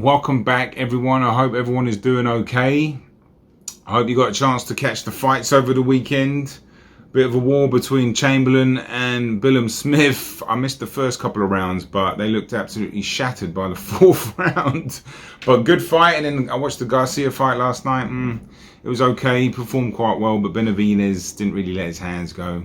Welcome back, everyone. I hope everyone is doing okay. I hope you got a chance to catch the fights over the weekend. Bit of a war between Chamberlain and Billum Smith. I missed the first couple of rounds, but they looked absolutely shattered by the fourth round. But good fight. And then I watched the Garcia fight last night. It was okay. He performed quite well, but Benavidez didn't really let his hands go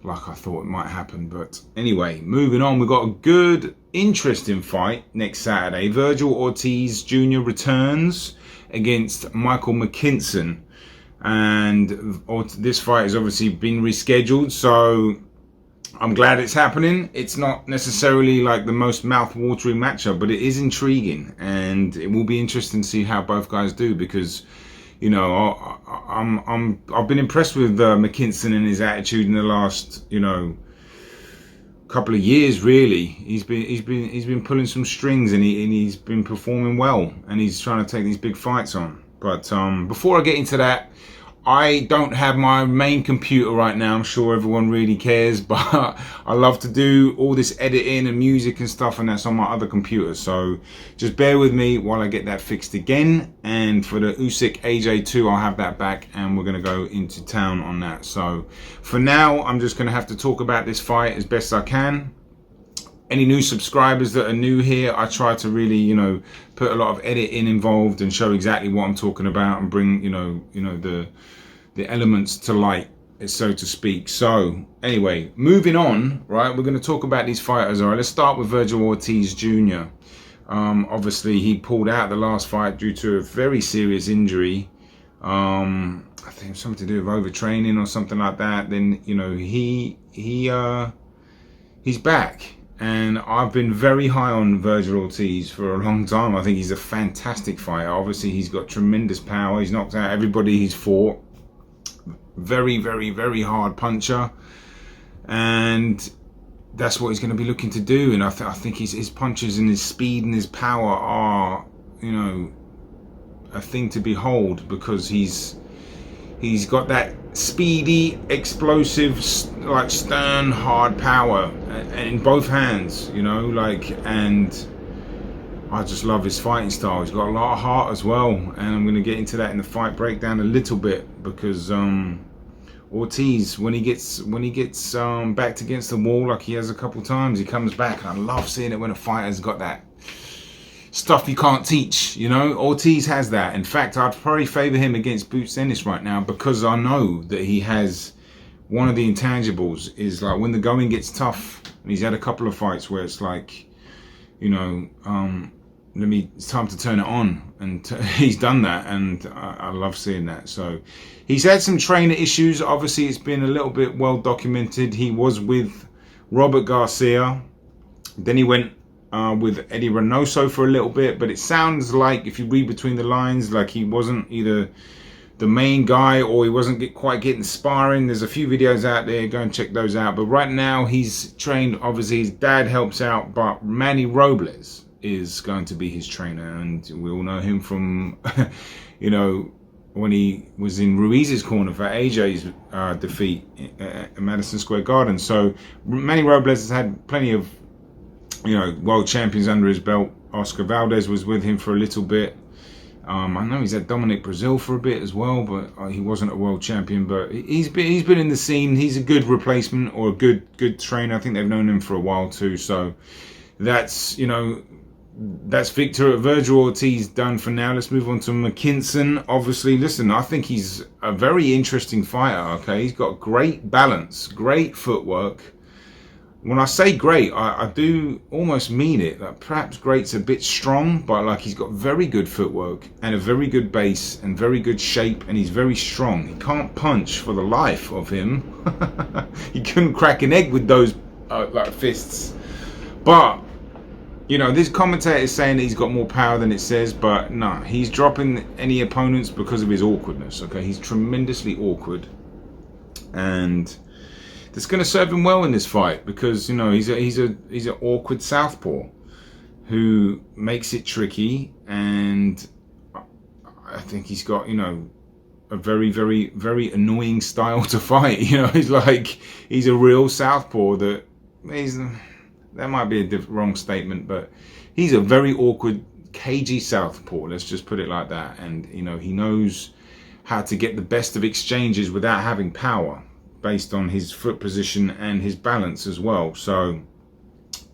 like I thought it might happen. But anyway, moving on. We've got a good, interesting fight next Saturday. Virgil Ortiz Jr. returns against Michael Mckinson. And this fight has obviously been rescheduled, so I'm glad it's happening. It's not necessarily like the most mouth-watering matchup, but it is intriguing, and it will be interesting to see how both guys do, because you know I've been impressed with Mckinson and his attitude in the last couple of years. Really, he's been pulling some strings, and he's been performing well, and he's trying to take these big fights on. But before I get into that, I don't have my main computer right now. I'm sure everyone really cares, but I love to do all this editing and music and stuff, and that's on my other computer. So just bear with me while I get that fixed again. And for the Usyk AJ2, I'll have that back, and we're going to go into town on that. So for now, I'm just going to have to talk about this fight as best I can. Any new subscribers that are new here, I try to really, put a lot of editing involved and show exactly what I'm talking about, and bring, the elements to light, so to speak. So anyway, moving on, right? We're going to talk about these fighters. All right, let's start with Virgil Ortiz Jr. Obviously, he pulled out the last fight due to a very serious injury. I think it was something to do with overtraining or something like that. Then, he's back. And I've been very high on Virgil Ortiz for a long time. I think he's a fantastic fighter. Obviously, he's got tremendous power. He's knocked out everybody he's fought. Very, very, very hard puncher. And that's what he's going to be looking to do. And I think his punches and his speed and his power are, a thing to behold, because he's got that speedy, explosive, like stern, hard power in both hands, and I just love his fighting style. He's got a lot of heart as well, and I'm going to get into that in the fight breakdown a little bit, because Ortiz, when he gets backed against the wall like he has a couple times, he comes back, and I love seeing it when a fighter's got that stuff you can't teach, Ortiz has that. In fact, I'd probably favor him against Boots Ennis right now, because I know that he has one of the intangibles, is like when the going gets tough, and he's had a couple of fights where it's like, it's time to turn it on, and he's done that, and I love seeing that. So he's had some trainer issues. Obviously, it's been a little bit well documented. He was with Robert Garcia, then he went with Eddie Reynoso for a little bit, but it sounds like, if you read between the lines, like he wasn't either the main guy or he wasn't quite getting sparring. There's a few videos out there, go and check those out. But right now he's trained, obviously his dad helps out, but Manny Robles is going to be his trainer, and we all know him from when he was in Ruiz's corner for AJ's defeat at Madison Square Garden. So Manny Robles has had plenty of world champions under his belt. Oscar Valdez was with him for a little bit. I know he's had Dominic Brazil for a bit as well, but he wasn't a world champion. But he's been in the scene. He's a good replacement, or a good trainer. I think they've known him for a while too. So that's Virgil Ortiz done for now. Let's move on to Mckinson. Obviously, listen, I think he's a very interesting fighter. Okay, he's got great balance, great footwork. When I say great, I do almost mean it. Like, perhaps great's a bit strong, but like, he's got very good footwork and a very good base and very good shape, and he's very strong. He can't punch for the life of him. He couldn't crack an egg with those fists. But this commentator is saying that he's got more power than it says, but no, he's dropping any opponents because of his awkwardness. Okay, he's tremendously awkward, and that's going to serve him well in this fight, because he's an awkward southpaw who makes it tricky, and I think he's got a very, very, very annoying style to fight. He's a real southpaw that might be a wrong statement, but he's a very awkward cagey southpaw, let's just put it like that. And you know, he knows how to get the best of exchanges without having power, based on his foot position and his balance as well. So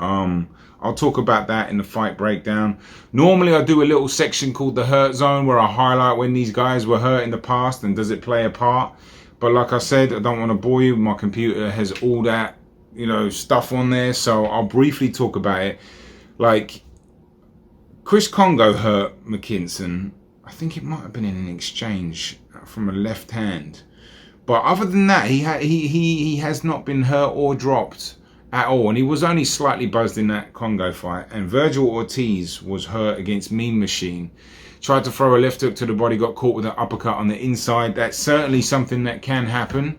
I'll talk about that in the fight breakdown. Normally I do a little section called the hurt zone, where I highlight when these guys were hurt in the past and does it play a part. But like I said, I don't want to bore you. My computer has all that, you know, stuff on there, so I'll briefly talk about it. Like, Chris Kongo hurt Mckinson. I think it might have been in an exchange from a left hand. But other than that, he has not been hurt or dropped at all. And he was only slightly buzzed in that Kongo fight. And Vergil Ortiz was hurt against Mean Machine. Tried to throw a left hook to the body, got caught with an uppercut on the inside. That's certainly something that can happen.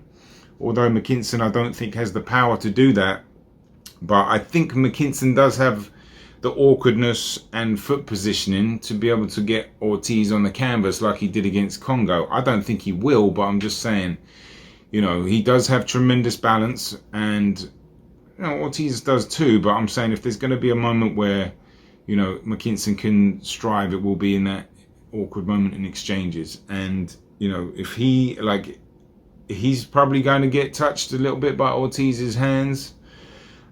Although Mckinson, I don't think, has the power to do that. But I think Mckinson does have the awkwardness and foot positioning to be able to get Ortiz on the canvas like he did against Kongo. I don't think he will, but I'm just saying, you know, he does have tremendous balance, and you know, Ortiz does too. But I'm saying if there's going to be a moment where, you know, Mckinson can strive, it will be in that awkward moment in exchanges. And you know, if he, like, he's probably going to get touched a little bit by Ortiz's hands,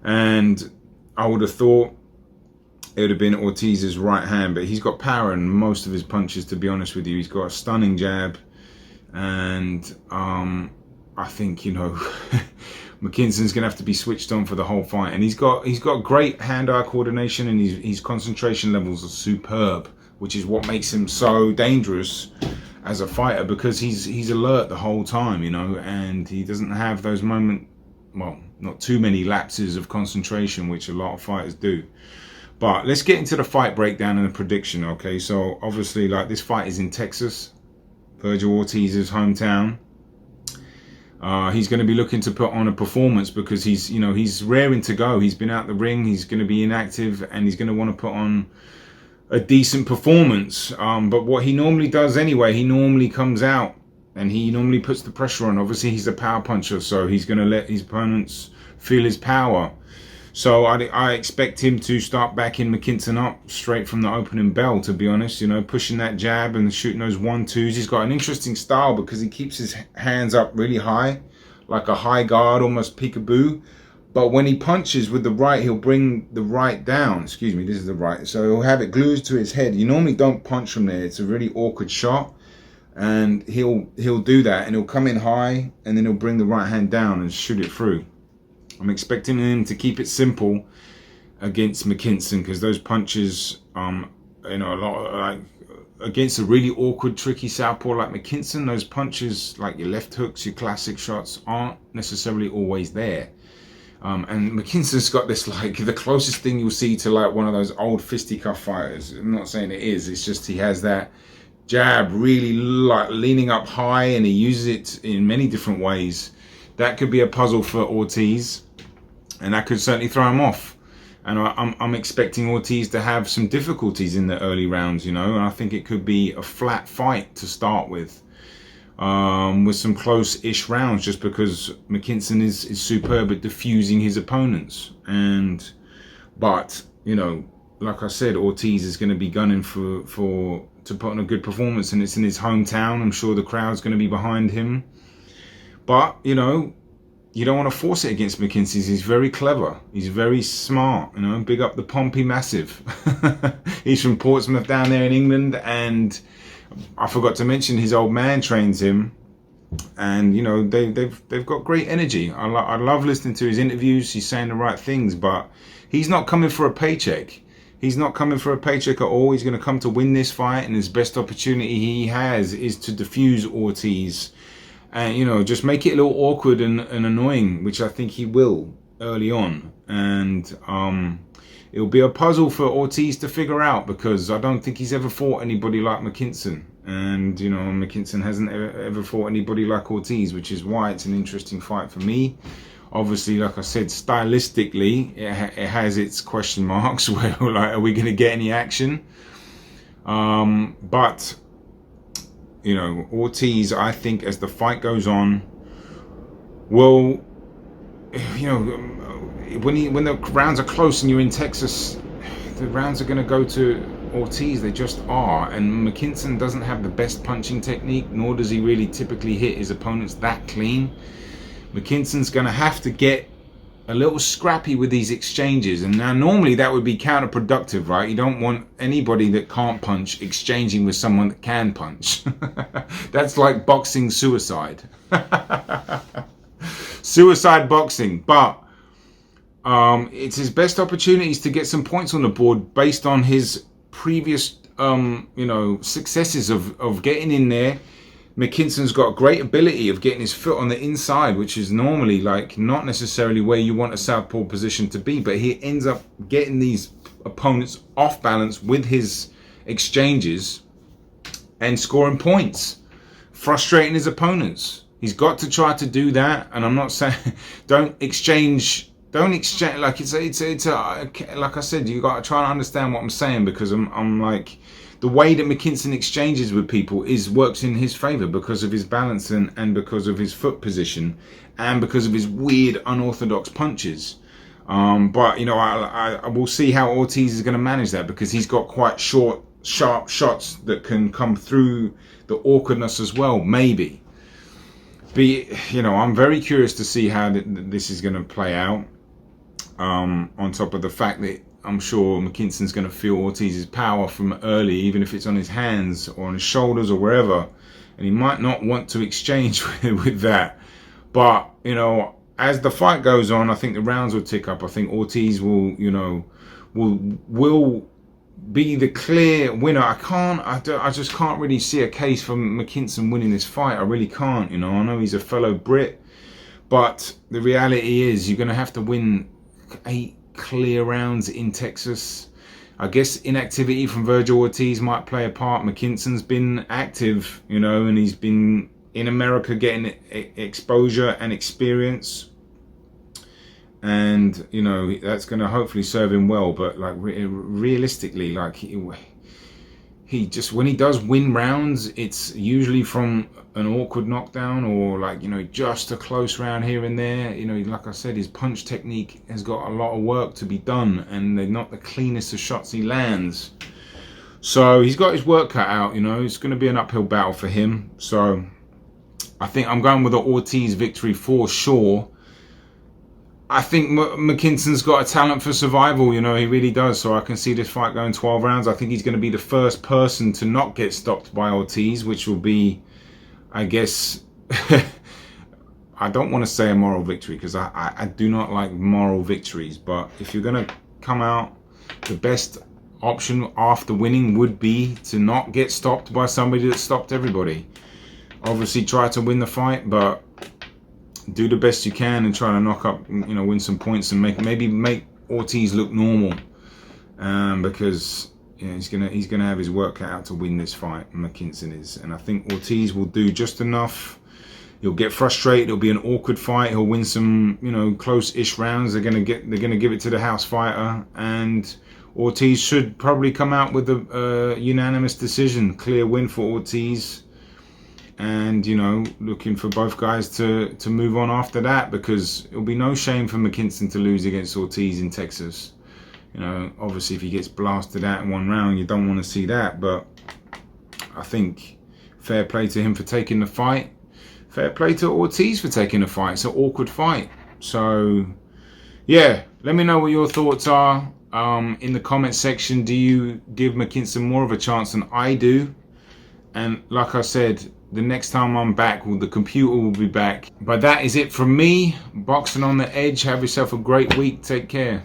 and I would have thought it would have been Ortiz's right hand, but he's got power in most of his punches, to be honest with you. He's got a stunning jab, and I think, you know, Mckinson's gonna have to be switched on for the whole fight. And he's got great hand-eye coordination, and his concentration levels are superb, which is what makes him so dangerous as a fighter, because he's alert the whole time, you know, and he doesn't have those not too many lapses of concentration, which a lot of fighters do. But let's get into the fight breakdown and the prediction, okay? So obviously, like, this fight is in Texas, Virgil Ortiz's hometown. He's going to be looking to put on a performance, because he's raring to go. He's been out the ring, he's going to be inactive, and he's going to want to put on a decent performance. But what he normally does anyway, he normally comes out and he normally puts the pressure on. Obviously, he's a power puncher, so he's going to let his opponents feel his power. So I expect him to start backing Mckinson up straight from the opening bell, to be honest. You know, pushing that jab and shooting those 1-2s. He's got an interesting style because he keeps his hands up really high, like a high guard, almost peekaboo. But when he punches with the right, he'll bring the right down. Excuse me, this is the right. So he'll have it glued to his head. You normally don't punch from there. It's a really awkward shot. And he'll do that, and he'll come in high, and then he'll bring the right hand down and shoot it through. I'm expecting him to keep it simple against Mckinson, because those punches, you know, a lot like against a really awkward, tricky southpaw like Mckinson, those punches, like your left hooks, your classic shots, aren't necessarily always there. And Mckinson's got this, like, the closest thing you'll see to like one of those old fisticuff fighters. I'm not saying it is. It's just he has that jab really like leaning up high, and he uses it in many different ways. That could be a puzzle for Ortiz, and that could certainly throw him off. And I'm expecting Ortiz to have some difficulties in the early rounds, you know, and I think it could be a flat fight to start with some close-ish rounds, just because Mckinson is superb at diffusing his opponents. But you know, like I said, Ortiz is going to be gunning to put on a good performance, and it's in his hometown. I'm sure the crowd's going to be behind him. But, you know, you don't want to force it against Mckinson. He's very clever. He's very smart, you know. Big up the Pompey Massive. He's from Portsmouth down there in England, and I forgot to mention his old man trains him. And, you know, they've got great energy. I love listening to his interviews. He's saying the right things, but he's not coming for a paycheck. He's not coming for a paycheck at all. He's going to come to win this fight, and his best opportunity he has is to defuse Ortiz. And, you know, just make it a little awkward and annoying, which I think he will early on. And it'll be a puzzle for Ortiz to figure out, because I don't think he's ever fought anybody like Mckinson. And, you know, Mckinson hasn't ever fought anybody like Ortiz, which is why it's an interesting fight for me. Obviously, like I said, stylistically, it has its question marks where, like, are we going to get any action? But you know, Ortiz, I think, as the fight goes on, will, you know, when the rounds are close and you're in Texas, the rounds are going to go to Ortiz. They just are. And Mckinson doesn't have the best punching technique, nor does he really typically hit his opponents that clean. Mckinson's going to have to get a little scrappy with these exchanges, and now normally that would be counterproductive, right? You don't want anybody that can't punch exchanging with someone that can punch. That's like boxing suicide. Suicide boxing. But it's his best opportunities to get some points on the board based on his previous successes of getting in there. Mckinson's got great ability of getting his foot on the inside, which is normally like not necessarily where you want a southpaw position to be, but he ends up getting these opponents off balance with his exchanges and scoring points, frustrating his opponents. He's got to try to do that, and I'm not saying don't exchange like it's like I said, you got to try and understand what I'm saying, because I'm like, the way that Mckinson exchanges with people works in his favor because of his balance and because of his foot position and because of his weird unorthodox punches. But I will see how Ortiz is going to manage that, because he's got quite short, sharp shots that can come through the awkwardness as well, maybe. But I'm very curious to see how this is going to play out. On top of the fact that I'm sure Mckinson's going to feel Ortiz's power from early, even if it's on his hands or on his shoulders or wherever, and he might not want to exchange with that. But as the fight goes on, I think the rounds will tick up. I think Ortiz will be the clear winner. I just can't really see a case for Mckinson winning this fight. I really can't. I know he's a fellow Brit, but the reality is you're going to have to win 8 clear rounds in Texas. I guess inactivity from Vergil Ortiz might play a part. Mckinson's been active, and he's been in America getting exposure and experience, and that's going to hopefully serve him well. But like realistically, like he just, when he does win rounds, it's usually from an awkward knockdown or like just a close round here and there. Like I said, his punch technique has got a lot of work to be done, and they're not the cleanest of shots he lands. So he's got his work cut out. It's going to be an uphill battle for him. So I think I'm going with the Ortiz victory for sure. I think Mckinson's got a talent for survival, he really does. So I can see this fight going 12 rounds. I think he's going to be the first person to not get stopped by Ortiz, which will be, I guess, I don't want to say a moral victory, because I do not like moral victories. But if you're going to come out, the best option after winning would be to not get stopped by somebody that stopped everybody. Obviously try to win the fight, but do the best you can and try to knock up, win some points and maybe make Ortiz look normal, because he's gonna have his work cut out to win this fight. Mckinson is, and I think Ortiz will do just enough. He'll get frustrated. It'll be an awkward fight. He'll win some, close-ish rounds. They're gonna give it to the house fighter, and Ortiz should probably come out with a unanimous decision, clear win for Ortiz. And looking for both guys to move on after that, because it'll be no shame for Mckinson to lose against Ortiz in Texas. Obviously if he gets blasted out in one round, you don't want to see that. But I think fair play to him for taking the fight. Fair play to Ortiz for taking the fight. It's an awkward fight. So yeah, let me know what your thoughts are in the comment section. Do you give Mckinson more of a chance than I do? And like I said, the next time I'm back, the computer will be back. But that is it from me, Boxing on the Edge. Have yourself a great week. Take care.